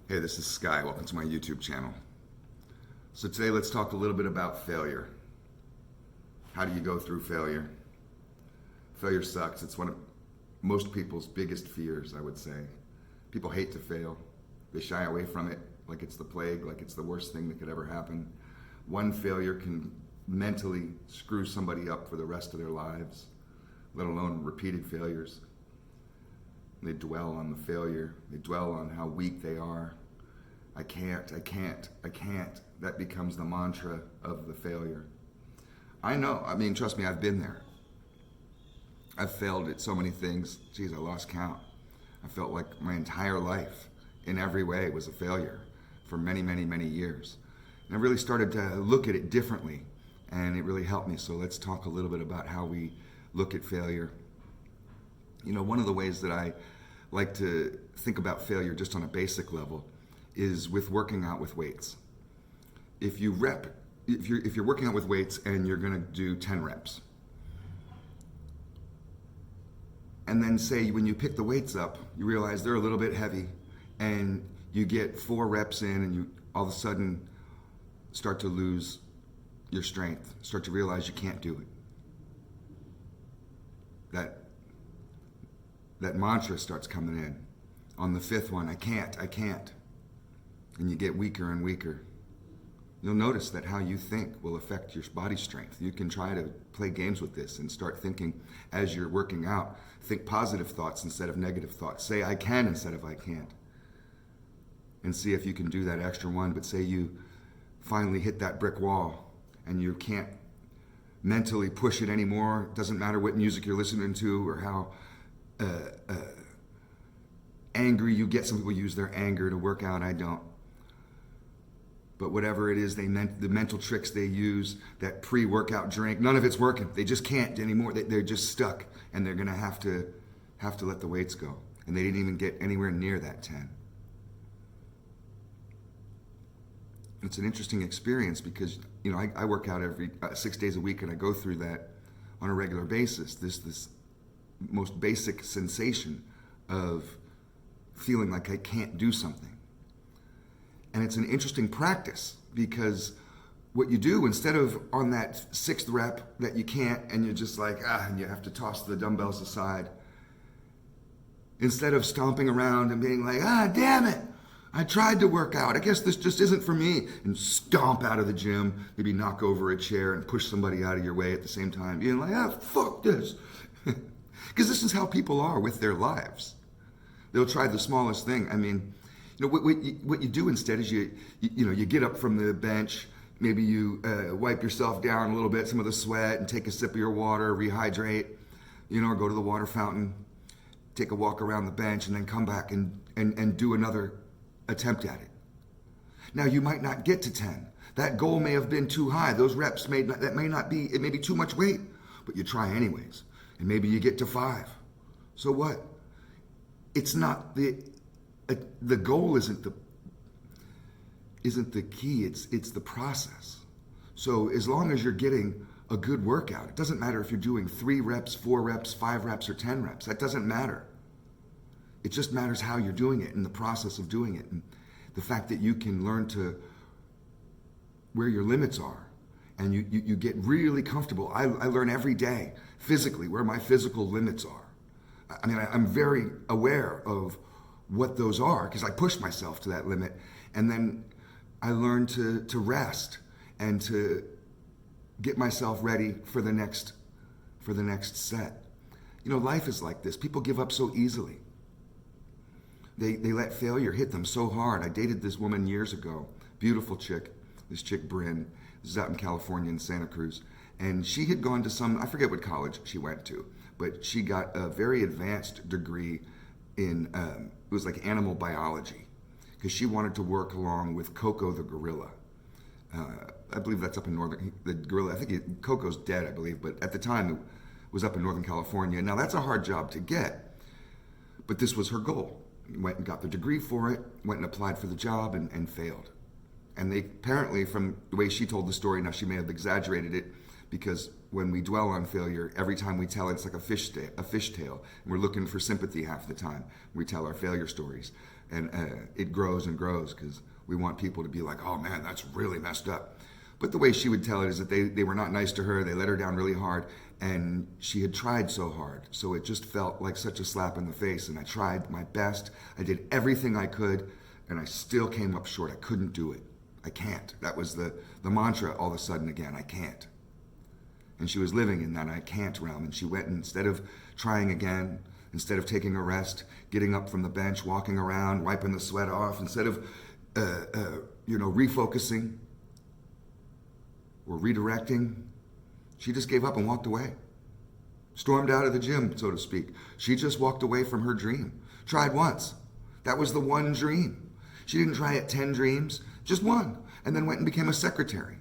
Hey, this is Sky. Welcome to my YouTube channel. So today let's talk a little bit about failure. How do you go through failure? Failure sucks. It's one of most people's biggest fears, I would say. People hate to fail. They shy away from it like it's the plague, like it's the worst thing that could ever happen. One failure can mentally screw somebody up for the rest of their lives, let alone repeated failures. They dwell on the failure. They dwell on how weak they are. I can't. That becomes the mantra of the failure. I know. I mean, trust me, I've been there. I've failed at so many things. Geez, I lost count. I felt like my entire life, in every way, was a failure for many, many, many years. And I really started to look at it differently, and it really helped me. So let's talk a little bit about how we look at failure. You know, one of the ways that I like to think about failure just on a basic level is with working out with weights. If you're working out with weights and you're going to do 10 reps, and then say when you pick the weights up, you realize they're a little bit heavy, and you get 4 reps in, and you all of a sudden start to lose your strength, start to realize you can't do it. That mantra starts coming in. On the 5th one, I can't. And you get weaker and weaker. You'll notice that how you think will affect your body strength. You can try to play games with this and start thinking as you're working out. Think positive thoughts instead of negative thoughts. Say I can instead of I can't. And see if you can do that extra one. But say you finally hit that brick wall and you can't mentally push it anymore. It doesn't matter what music you're listening to or how angry you get. Some people use their anger to work out. I don't. But whatever it is, the mental tricks they use, that pre-workout drink, none of it's working. They just can't anymore. They're just stuck, and they're going to have to let the weights go. And they didn't even get anywhere near that 10. It's an interesting experience because, you know, I work out every 6 days a week, and I go through that on a regular basis. This most basic sensation of feeling like I can't do something. And it's an interesting practice because what you do, instead of on that 6th rep that you can't and you're just like, and you have to toss the dumbbells aside, instead of stomping around and being like, damn it, I tried to work out, I guess this just isn't for me, and stomp out of the gym, maybe knock over a chair and push somebody out of your way at the same time, being like, fuck this. Because this is how people are with their lives. They'll try the smallest thing. I mean, you know, what you do instead is you get up from the bench, maybe you wipe yourself down a little bit, some of the sweat, and take a sip of your water, rehydrate, you know, or go to the water fountain, take a walk around the bench, and then come back and do another attempt at it. Now, you might not get to 10. That goal may have been too high. Those reps may not be, it may be too much weight, but you try anyways. And maybe you get to 5. So what? It's not the goal isn't the key. It's the process. So as long as you're getting a good workout, it doesn't matter if you're doing 3 reps, 4 reps, 5 reps, or 10 reps. That doesn't matter. It just matters how you're doing it and the process of doing it, and the fact that you can learn to where your limits are. And you get really comfortable. I learn every day physically where my physical limits are. I mean, I'm very aware of what those are because I push myself to that limit. And then I learn to rest and to get myself ready for the next set. You know, life is like this. People give up so easily. They let failure hit them so hard. I dated this woman years ago, beautiful chick, this chick Bryn. This is out in California in Santa Cruz. And she had gone to I forget what college she went to, but she got a very advanced degree in, it was like animal biology, because she wanted to work along with Coco the gorilla. I believe that's up in the gorilla, I think Coco's dead, I believe, but at the time it was up in Northern California. Now that's a hard job to get, but this was her goal. Went and got the degree for it, went and applied for the job and failed. And they apparently, from the way she told the story, now she may have exaggerated it, because when we dwell on failure, every time we tell it, it's like a fish tale. And we're looking for sympathy half the time. We tell our failure stories, and it grows and grows because we want people to be like, oh man, that's really messed up. But the way she would tell it is that they were not nice to her. They let her down really hard, and she had tried so hard. So it just felt like such a slap in the face. And I tried my best. I did everything I could, and I still came up short. I couldn't do it. I can't. That was the mantra all of a sudden again. I can't. And she was living in that I can't realm. And she went, and instead of trying again, instead of taking a rest, getting up from the bench, walking around, wiping the sweat off, instead of refocusing or redirecting, she just gave up and walked away. Stormed out of the gym, so to speak. She just walked away from her dream. Tried once. That was the one dream. She didn't try at 10 dreams, just one. And then went and became a secretary.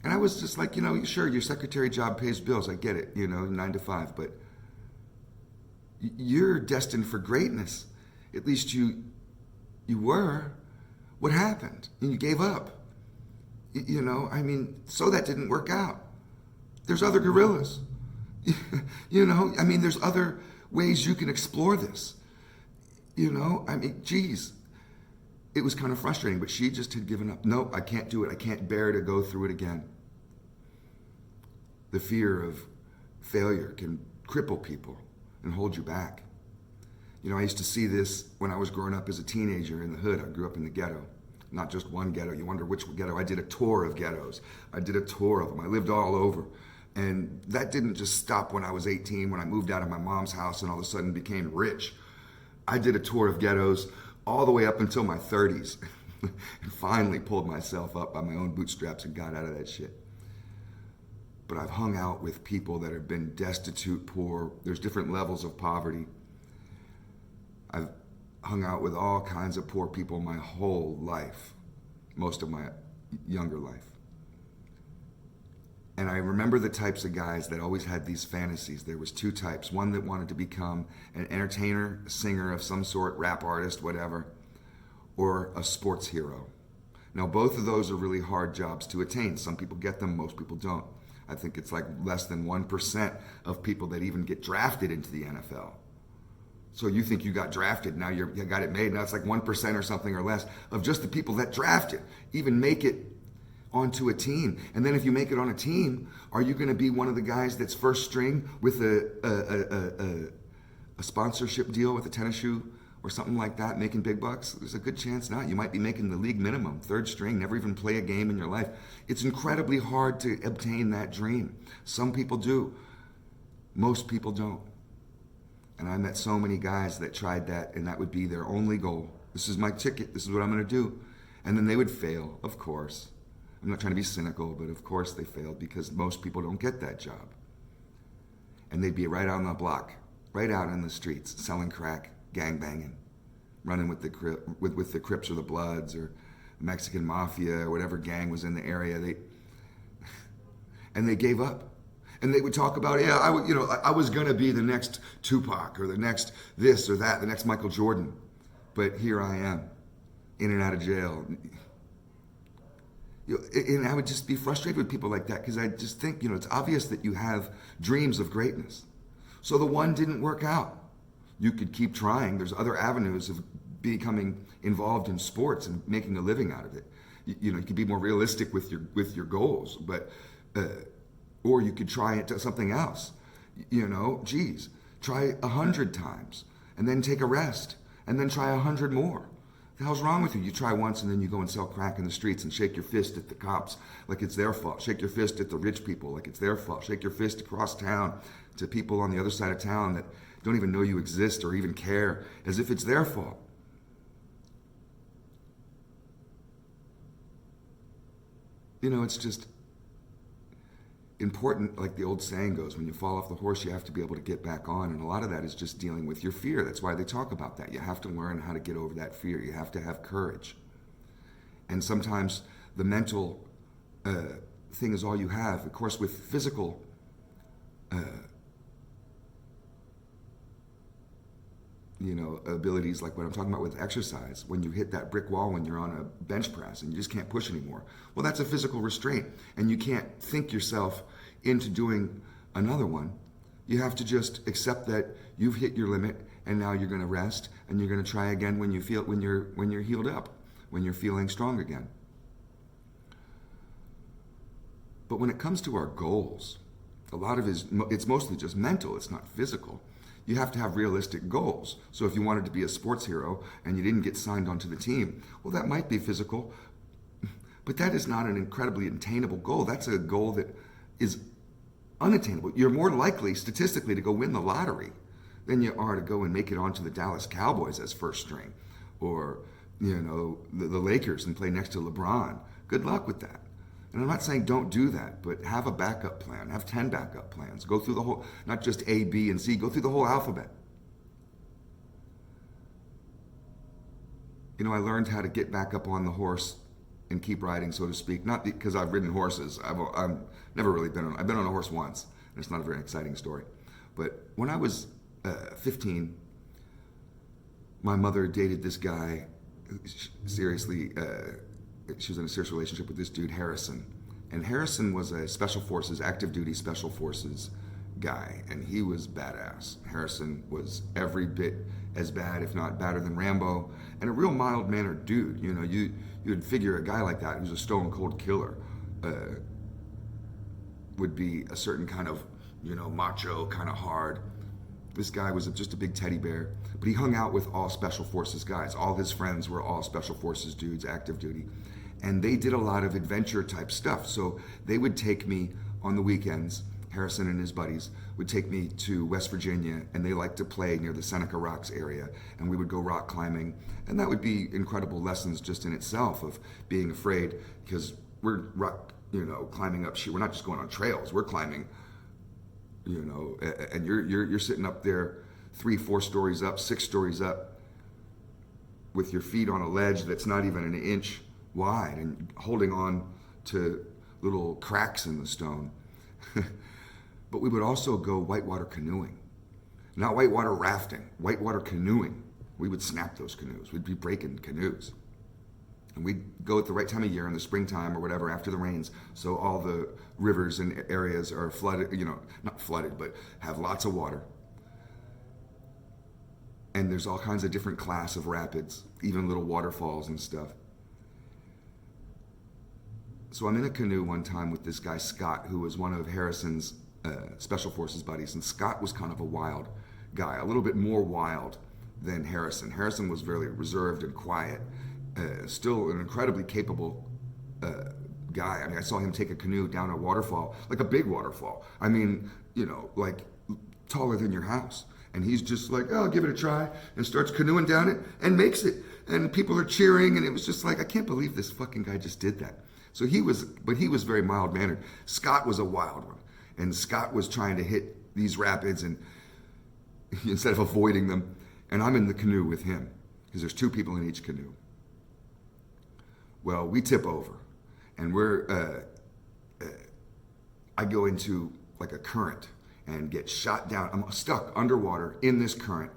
And I was just like, sure, your secretary job pays bills. I get it, 9 to 5. But you're destined for greatness. At least you were. What happened? And you gave up. So that didn't work out. There's other gorillas. There's other ways you can explore this. Geez. It was kind of frustrating, but she just had given up. No, I can't do it. I can't bear to go through it again. The fear of failure can cripple people and hold you back. I used to see this when I was growing up as a teenager in the hood. I grew up in the ghetto. Not just one ghetto. You wonder which ghetto. I did a tour of ghettos. I did a tour of them. I lived all over. And that didn't just stop when I was 18, when I moved out of my mom's house and all of a sudden became rich. I did a tour of ghettos all the way up until my 30s and finally pulled myself up by my own bootstraps and got out of that shit. But I've hung out with people that have been destitute, poor. There's different levels of poverty. I've hung out with all kinds of poor people my whole life, most of my younger life. And I remember the types of guys that always had these fantasies. There was two types. One that wanted to become an entertainer, a singer of some sort, rap artist, whatever, or a sports hero. Now, both of those are really hard jobs to attain. Some people get them, most people don't. I think it's like less than 1% of people that even get drafted into the NFL. So you think you got drafted, now you got it made. Now it's like 1% or something or less of just the people that drafted even make it onto a team. And then if you make it on a team, are you going to be one of the guys that's first string with a sponsorship deal with a tennis shoe or something like that, making big bucks? There's a good chance not. You might be making the league minimum, third string, never even play a game in your life. It's incredibly hard to obtain that dream. Some people do. Most people don't. And I met so many guys that tried that, and that would be their only goal. This is my ticket. This is what I'm going to do. And then they would fail, of course. I'm not trying to be cynical, but of course they failed because most people don't get that job. And they'd be right out on the block, right out in the streets, selling crack, gangbanging, running with the Crips or the Bloods or the Mexican Mafia or whatever gang was in the area. And they gave up. And they would talk about, I was going to be the next Tupac or the next this or that, the next Michael Jordan. But here I am, in and out of jail. And I would just be frustrated with people like that because I just think, it's obvious that you have dreams of greatness. So the one didn't work out. You could keep trying. There's other avenues of becoming involved in sports and making a living out of it. You could be more realistic with your goals, but or you could try it to something else. Try 100 times and then take a rest and then try 100 more. The hell's wrong with you? You try once and then you go and sell crack in the streets and shake your fist at the cops like it's their fault. Shake your fist at the rich people like it's their fault. Shake your fist across town to people on the other side of town that don't even know you exist or even care as if it's their fault. It's just important, like the old saying goes, when you fall off the horse, you have to be able to get back on. And a lot of that is just dealing with your fear. That's why they talk about that. You have to learn how to get over that fear. You have to have courage. And sometimes the mental thing is all you have. Of course, with physical, abilities like what I'm talking about with exercise. When you hit that brick wall when you're on a bench press and you just can't push anymore, well, that's a physical restraint, and you can't think yourself into doing another one. You have to just accept that you've hit your limit, and now you're going to rest, and you're going to try again when you're healed up, when you're feeling strong again. But when it comes to our goals, a lot of it's mostly just mental. It's not physical. You have to have realistic goals. So if you wanted to be a sports hero and you didn't get signed onto the team, well, that might be physical, but that is not an incredibly attainable goal. That's a goal that is unattainable. You're more likely statistically to go win the lottery than you are to go and make it onto the Dallas Cowboys as first string, or the Lakers and play next to LeBron. Good luck with that. And I'm not saying don't do that, but have a backup plan. Have 10 backup plans. Go through the whole, not just A, B, and C, go through the whole alphabet. I learned how to get back up on the horse and keep riding, so to speak. Not because I've ridden horses. I've never really I've been on a horse once, and it's not a very exciting story. But when I was 15, my mother dated this guy, seriously, she was in a serious relationship with this dude, Harrison. And Harrison was a Special Forces, active duty Special Forces guy, and he was badass. Harrison was every bit as bad, if not badder than Rambo, and a real mild-mannered dude. You'd figure a guy like that, who's a stone-cold killer, would be a certain kind of, macho, kind of hard. This guy was just a big teddy bear, but he hung out with all Special Forces guys. All his friends were all Special Forces dudes, active duty. And they did a lot of adventure type stuff. So they would take me on the weekends, Harrison and his buddies would take me to West Virginia, and they liked to play near the Seneca Rocks area, and we would go rock climbing. And that would be incredible lessons just in itself of being afraid, because we're climbing up, we're not just going on trails, we're climbing, and you're sitting up there 3-4 stories up, 6 stories up, with your feet on a ledge that's not even an inch wide and holding on to little cracks in the stone. But we would also go whitewater canoeing. Not whitewater rafting, whitewater canoeing. We would snap those canoes. We'd be breaking canoes. And we'd go at the right time of year in the springtime or whatever after the rains, so all the rivers and areas are flooded, not flooded, but have lots of water. And there's all kinds of different class of rapids, even little waterfalls and stuff. So I'm in a canoe one time with this guy, Scott, who was one of Harrison's Special Forces buddies. And Scott was kind of a wild guy, a little bit more wild than Harrison. Harrison was very reserved and quiet, still an incredibly capable guy. I mean, I saw him take a canoe down a waterfall, like a big waterfall. I mean, like taller than your house. And he's just like, oh, I'll give it a try, and starts canoeing down it and makes it. And people are cheering, and it was just like, I can't believe this fucking guy just did that. So he was very mild-mannered. Scott was a wild one. And Scott was trying to hit these rapids and instead of avoiding them. And I'm in the canoe with him because there's 2 people in each canoe. Well, we tip over, and I go into like a current and get shot down. I'm stuck underwater in this current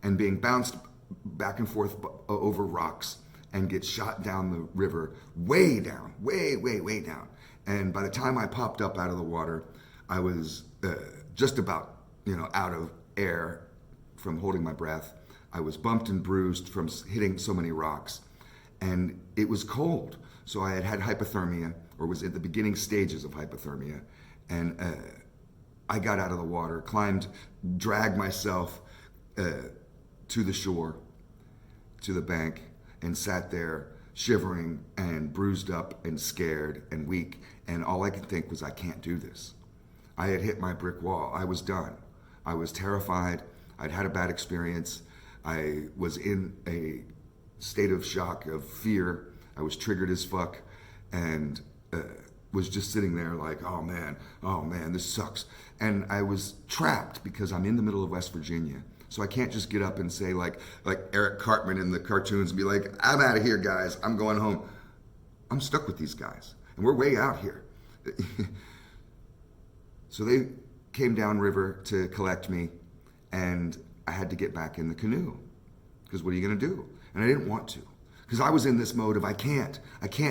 and being bounced back and forth over rocks, and get shot down the river, way down, way, way, way down. And by the time I popped up out of the water, I was just about, out of air from holding my breath. I was bumped and bruised from hitting so many rocks, and it was cold. So I had hypothermia, or was at the beginning stages of hypothermia, and I got out of the water, dragged myself to the shore, to the bank, and sat there shivering and bruised up and scared and weak. And all I could think was, I can't do this. I had hit my brick wall. I was done. I was terrified. I'd had a bad experience. I was in a state of shock, of fear. I was triggered as fuck, and was just sitting there like, oh man, this sucks. And I was trapped because I'm in the middle of West Virginia. So I can't just get up and say like Eric Cartman in the cartoons and be like, I'm out of here, guys. I'm going home. I'm stuck with these guys, and we're way out here. So they came downriver to collect me, and I had to get back in the canoe. Because what are you going to do? And I didn't want to. Because I was in this mode of, I can't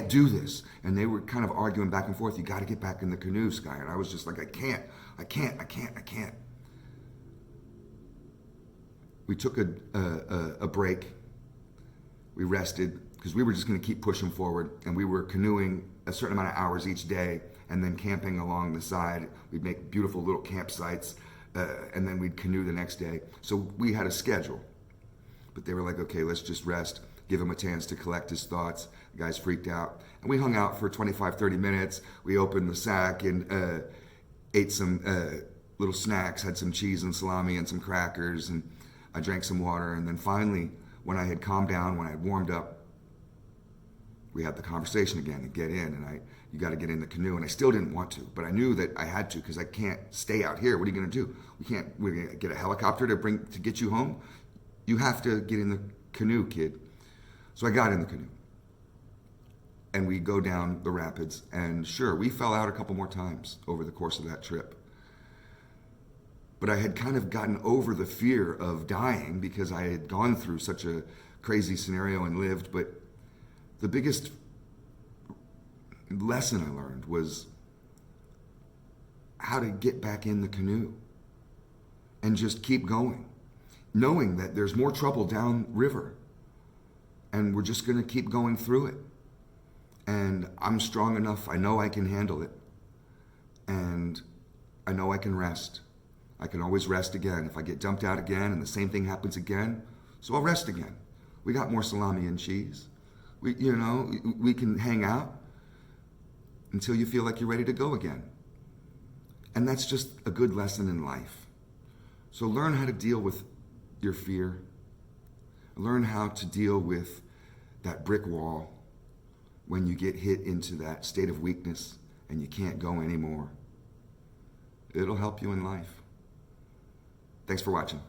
do this. And they were kind of arguing back and forth, you got to get back in the canoe, Sky. And I was just like, I can't. We took a break. We rested because we were just going to keep pushing forward. And we were canoeing a certain amount of hours each day and then camping along the side. We'd make beautiful little campsites and then we'd canoe the next day. So we had a schedule. But they were like, okay, let's just rest, give him a chance to collect his thoughts. The guys freaked out. And we hung out for 25, 30 minutes. We opened the sack and ate some little snacks, had some cheese and salami and some crackers, and I drank some water. And then finally, when I had calmed down, when I had warmed up, we had the conversation again and get in. And you got to get in the canoe. And I still didn't want to, but I knew that I had to because I can't stay out here. What are you going to do? We're going to get a helicopter to get you home? You have to get in the canoe, kid. So I got in the canoe. And we go down the rapids. And sure, we fell out a couple more times over the course of that trip. But I had kind of gotten over the fear of dying because I had gone through such a crazy scenario and lived. But the biggest lesson I learned was how to get back in the canoe and just keep going, knowing that there's more trouble downriver and we're just going to keep going through it. And I'm strong enough. I know I can handle it. And I know I can rest. I can always rest again. If I get dumped out again and the same thing happens again, so I'll rest again. We got more salami and cheese. We can hang out until you feel like you're ready to go again. And that's just a good lesson in life. So learn how to deal with your fear. Learn how to deal with that brick wall when you get hit into that state of weakness and you can't go anymore. It'll help you in life. Thanks for watching.